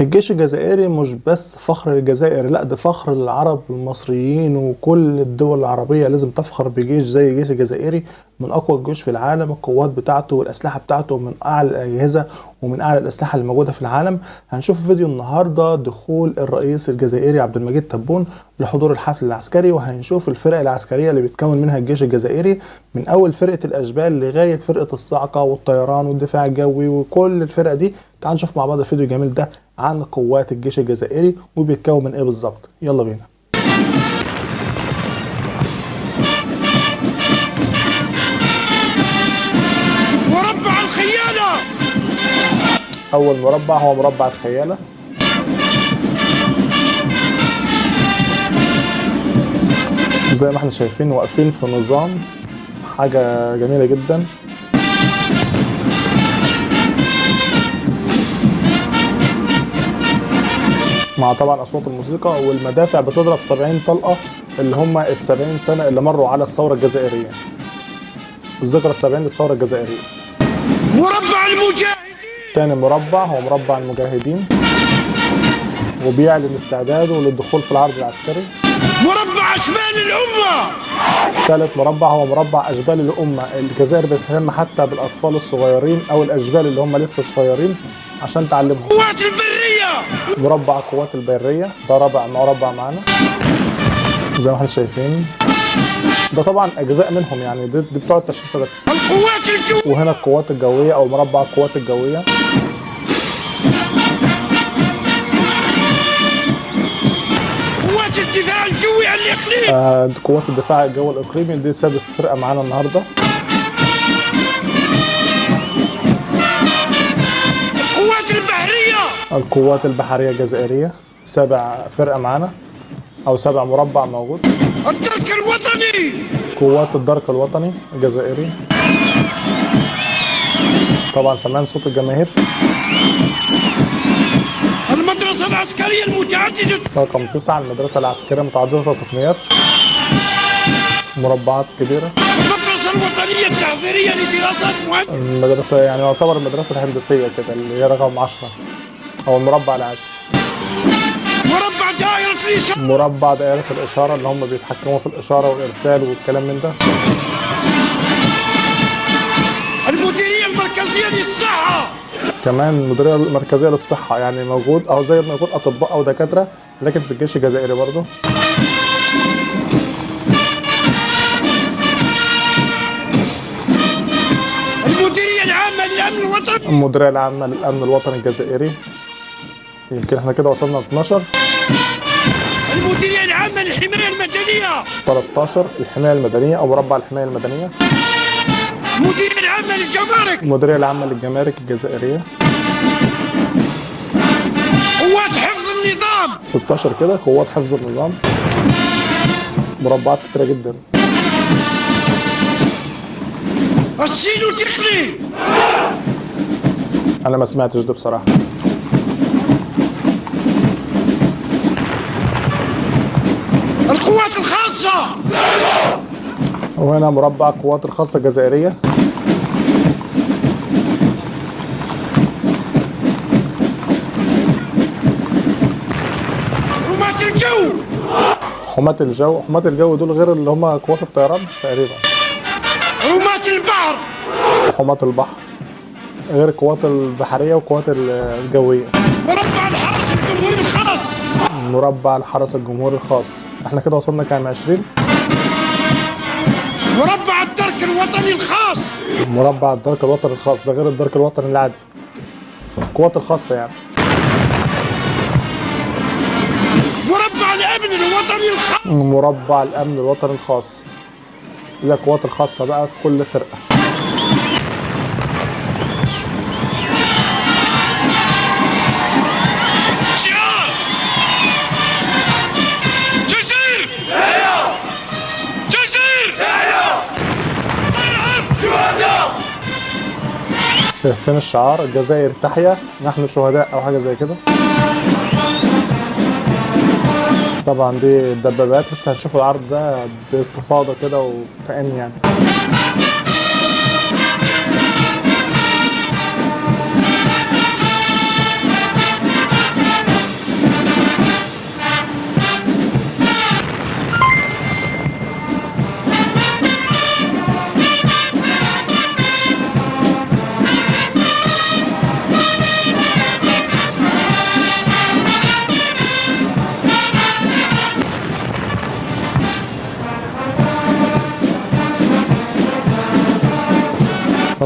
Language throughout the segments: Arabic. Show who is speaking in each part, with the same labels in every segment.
Speaker 1: الجيش الجزائري مش بس فخر للجزائر، لا ده فخر للعرب والمصريين، وكل الدول العربية لازم تفخر بجيش زي الجيش الجزائري. من أقوى الجيوش في العالم، القوات بتاعته والأسلحة بتاعته من أعلى الأجهزة ومن أعلى الأسلحة اللي موجودة في العالم. هنشوف في فيديو النهاردة دخول الرئيس الجزائري عبد المجيد تبون لحضور الحفل العسكري، وهنشوف الفرق العسكرية اللي بيتكون منها الجيش الجزائري، من أول فرقة الأشبال لغاية فرقة الصاعقة والطيران والدفاع الجوي وكل الفرق دي. تعالوا نشوف مع بعض الفيديو الجميل ده عن قوات الجيش الجزائري وبيتكون من ايه بالظبط. يلا بينا.
Speaker 2: مربع الخيالة.
Speaker 1: اول مربع هو مربع الخيالة. زي ما احنا شايفين واقفين في نظام، حاجة جميلة جدا. مع طبعا اصوات الموسيقى، والمدافع بتضرب 70 طلقه، اللي هم ال70 سنه اللي مروا على الثوره الجزائريه، الذكرى ال70 للثوره الجزائريه.
Speaker 2: مربع المجاهدين.
Speaker 1: تاني مربع هو مربع المجاهدين، وبيعلن استعداده للدخول في العرض العسكري.
Speaker 2: مربع اشبال الامه.
Speaker 1: ثالث مربع هو مربع اشبال الامه. الجزائر بتهتم حتى بالاطفال الصغيرين او الاشبال اللي هم لسه صغيرين عشان تعلمهم.
Speaker 2: قوات البريه.
Speaker 1: مربع قوات البريه، ده رابع مربع معانا زي ما احنا شايفين. ده طبعا اجزاء منهم، يعني دي بتوع التشريف بس.
Speaker 2: القوات الجويه.
Speaker 1: وهنا القوات الجويه او مربع القوات الجويه.
Speaker 2: قوات الدفاع الجوي الاقليمي.
Speaker 1: قوات الدفاع الجوي الاقليمي، دي سادس فرقه معانا النهارده.
Speaker 2: القوات البحريه.
Speaker 1: القوات البحريه الجزائريه، سابع فرقه معانا او سابع مربع موجود.
Speaker 2: الدرك الوطني.
Speaker 1: قوات الدرك الوطني الجزائري، طبعا سمعنا صوت الجماهير.
Speaker 2: المدرسه العسكريه المتعدده.
Speaker 1: رقم 9 المدرسه العسكريه متعدده التقنيات، مربعات كبيره.
Speaker 2: المدرسه الوطنيه التحضيريه لدراسات مهندسه.
Speaker 1: المدرسه يعني يعتبر المدرسه الهندسيه كده، اللي هي رقم 10 او المربع العاشر.
Speaker 2: مربع دائره الاشاره.
Speaker 1: مربع دائره الاشاره، اللي هم بيتحكموا في الاشاره والارسال والكلام من ده.
Speaker 2: المديريه المركزيه للصحه.
Speaker 1: كمان المديريه المركزيه للصحه، يعني موجود او زي ما يكون اطباء او دكاتره، لكن في الجيش الجزائري برضه.
Speaker 2: المديريه العامه للامن الوطني.
Speaker 1: المديريه العامه للامن الوطني الجزائري، يمكن احنا كده وصلنا ل 12.
Speaker 2: المديريه العامه للحمايه المدنيه.
Speaker 1: 13 الحمايه المدنيه او مربع الحمايه المدنيه.
Speaker 2: المديريه العامه للجمارك.
Speaker 1: المديريه العامه للجمارك الجزائريه.
Speaker 2: قوات حفظ النظام.
Speaker 1: 16 كده قوات حفظ النظام، مربعات كتيره جدا.
Speaker 2: الصين تخلي.
Speaker 1: انا ما سمعتش ده بصراحه.
Speaker 2: القوات الخاصه.
Speaker 1: وهنا مربع القوات الخاصه الجزائريه.
Speaker 2: حماة الجو.
Speaker 1: حماة الجو، حماة الجو دول غير اللي هم قوات الطيران تقريبا.
Speaker 2: حماة البحر.
Speaker 1: حماة البحر غير القوات البحريه والقوات الجويه.
Speaker 2: مربع الحرس الجمهوري الخاص.
Speaker 1: مربع الحرس الجمهوري الخاص. احنا كده وصلنا كام؟ 20.
Speaker 2: مربع الدرك الوطني الخاص.
Speaker 1: مربع الدرك الوطني الخاص، ده غير الدرك الوطني العادي، القوات الخاصه يعني.
Speaker 2: مربع الامن الوطني الخاص.
Speaker 1: مربع الامن الوطني الخاص، اللي القوات الخاصه بقى في كل فرقه.
Speaker 2: شعار جزير. جزير.
Speaker 1: شايفين الشعار الجزائر تحيا نحن شهداء او حاجه زي كده. طبعا دي الدبابات، لسه هنشوف العرض ده باستفاضه كده وكأن يعني.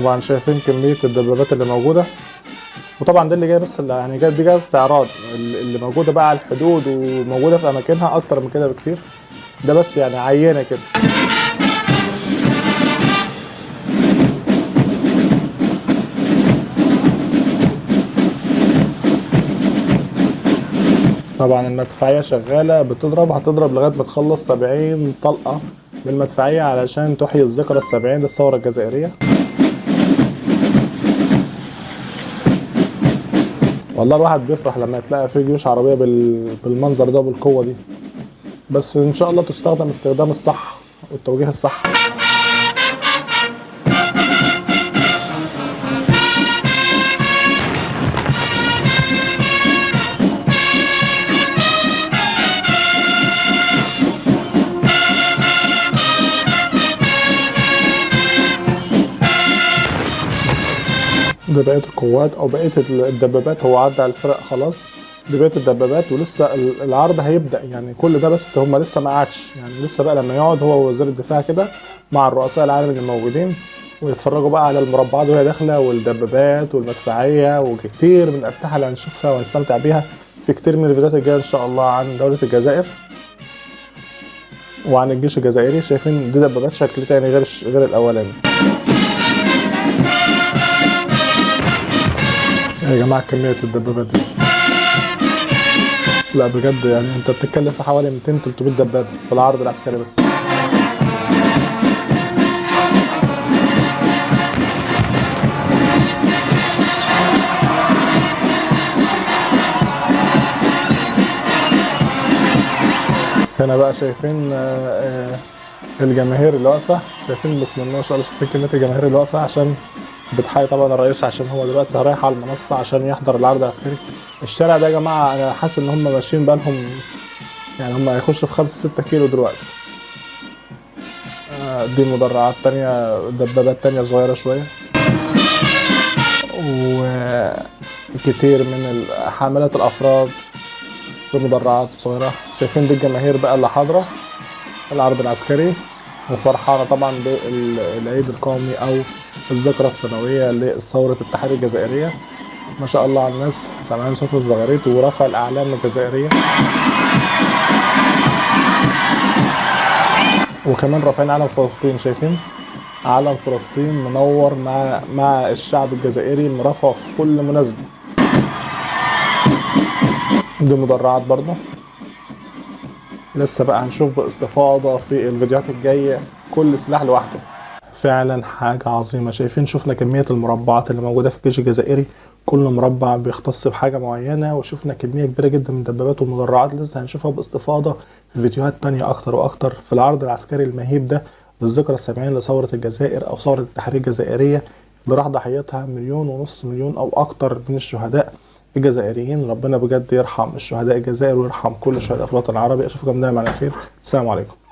Speaker 1: طبعا شايفين كمية الدبابات اللي موجودة، وطبعا ده اللي جاي بس يعني دي جاي استعراض، اللي موجودة بقى على الحدود وموجودة في أماكنها أكتر من كده بكتير. ده بس يعني عينة كده. طبعا المدفعية شغالة بتضرب، هتضرب لغاية ما تخلص 70 طلقة من المدفعية علشان تحيي الذكرى ال70 للثورة الجزائرية. والله الواحد بيفرح لما يتلاقى في جيوش عربية بالمنظر ده وبالقوة دي، بس ان شاء الله تستخدم استخدام الصح والتوجيه الصح. ده بقية القوات او بقية الدبابات، هو عدى على الفرق خلاص. دي بقية الدبابات ولسه العرض هيبدأ يعني، كل ده بس هم لسه ما عادش يعني، لسه بقى لما يقعد هو ووزير الدفاع كده مع الرؤساء العالم اللي موجودين ويتفرجوا بقى على المربعات وهي داخلة والدبابات والمدفعية وكتير من الأسلحة اللي هنشوفها ونستمتع بيها في كتير من الفيديوهات الجاية إن شاء الله عن دولة الجزائر وعن الجيش الجزائري. شايفين دي دبابات شكل تاني غير الأولاني. يا جماعة كمية الدبابات دي لا بجد يعني انت بتتكلم في حوالي 200 300 دبابة في العرض العسكري بس. هنا بقى شايفين الجماهير اللي واقفة، شايفين بسم الله ما شاء الله، شايفين كمية الجماهير اللي واقفة عشان بتحيي طبعا الرئيس عشان هو دلوقتي رايح على المنصة عشان يحضر العرض العسكري. الشارع ده يا جماعة أنا حاسس إن هم ماشيين بقالهم يعني هم هيخشوا في 5-6 كيلو دلوقتي. دي مدرعات تانية، دبابات تانية صغيرة شوية، وكتير من حاملات الأفراد بمدرعات صغيرة. شايفين دي الجماهير بقى اللي حاضرة العرض العسكري وفرحانة طبعا بالعيد القومي أو الذكرى السنوية لثورة التحرير الجزائرية. ما شاء الله على الناس، سامعين صوت الزغاريت ورفع الأعلام الجزائرية، وكمان رافعين علم فلسطين. شايفين علم فلسطين منور مع الشعب الجزائري مرفع في كل مناسبة. دي مدرعات برضه، لسه بقى هنشوف باستفاضة في الفيديوهات الجاية كل سلاح لوحده. فعلا حاجة عظيمة. شايفين شفنا كمية المربعات اللي موجودة في الجيش الجزائري، كل مربع بيختص بحاجة معينة، وشفنا كمية كبيرة جدا من الدبابات والمدرعات لسه هنشوفها باستفاضة في فيديوهات تانية أكتر وأكتر في العرض العسكري المهيب ده للذكرى ال70 لثورة الجزائر أو ثورة التحرير الجزائرية اللي راح ضحيتها 1.5 مليون أو أكتر من الشهداء الجزائريين. ربنا بجد يرحم الشهداء الجزائر ويرحم كل الشهداء في الوطن العربي. أشوفكم دايما على خير. السلام عليكم.